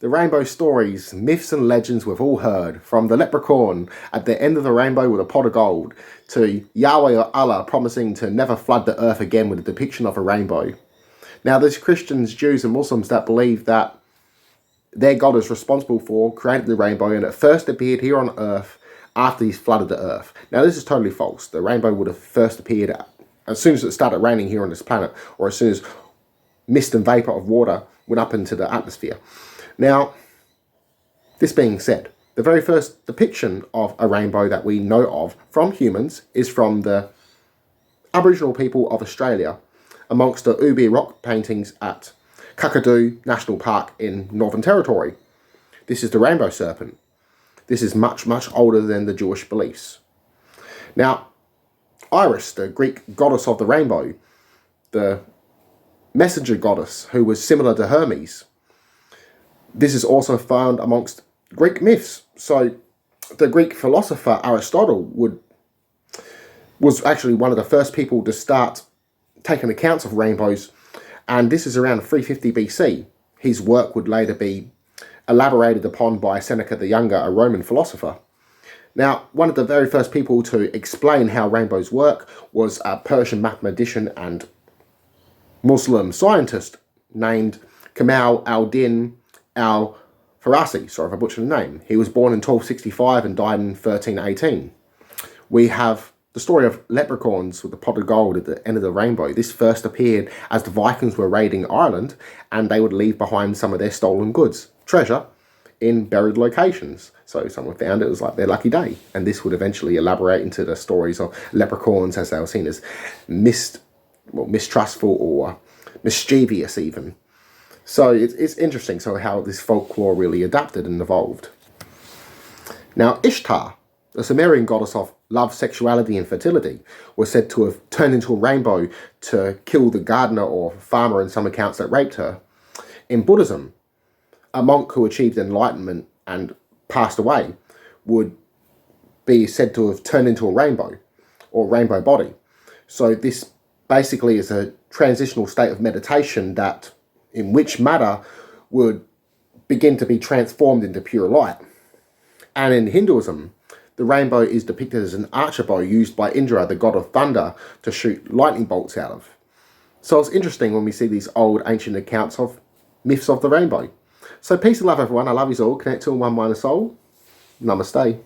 The rainbow stories, myths and legends we've all heard, from the leprechaun at the end of the rainbow with a pot of gold, to Yahweh or Allah promising to never flood the earth again with a depiction of a rainbow. Now there's Christians, Jews and Muslims that believe that their God is responsible for creating the rainbow and it first appeared here on earth after he's flooded the earth. Now this is totally false. The rainbow would have first appeared as soon as it started raining here on this planet, or as soon as mist and vapor of water went up into the atmosphere. Now, this being said, the very first depiction of a rainbow that we know of from humans is from the Aboriginal people of Australia amongst the Ubi rock paintings at Kakadu National Park in Northern Territory. This is the rainbow serpent. This is much, much older than the Jewish beliefs. Now, Iris, the Greek goddess of the rainbow, the messenger goddess who was similar to Hermes, this is also found amongst Greek myths. So the Greek philosopher Aristotle was actually one of the first people to start taking accounts of rainbows, and this is around 350 BC. His work would later be elaborated upon by Seneca the Younger, a Roman philosopher. Now, one of the very first people to explain how rainbows work was a Persian mathematician and Muslim scientist named Kamal al-Din al-Farasi. Sorry if I butchered the name. He was born in 1265 and died in 1318. We have the story of leprechauns with the pot of gold at the end of the rainbow. This first appeared as the Vikings were raiding Ireland, and they would leave behind some of their stolen goods, treasure, in buried locations. So someone found it was like their lucky day. And this would eventually elaborate into the stories of leprechauns as they were seen as mistrustful or mischievous even. So it's interesting how this folklore really adapted and evolved. Now Ishtar, the Sumerian goddess of love, sexuality and fertility, was said to have turned into a rainbow to kill the gardener or farmer in some accounts that raped her. In Buddhism, a monk who achieved enlightenment and passed away would be said to have turned into a rainbow or rainbow body. So this basically is a transitional state of meditation in which matter would begin to be transformed into pure light. And in Hinduism, the rainbow is depicted as an archer bow used by Indra, the god of thunder, to shoot lightning bolts out of. So it's interesting when we see these old ancient accounts of myths of the rainbow. So peace and love everyone, I love you all, connect to one mind and soul, namaste.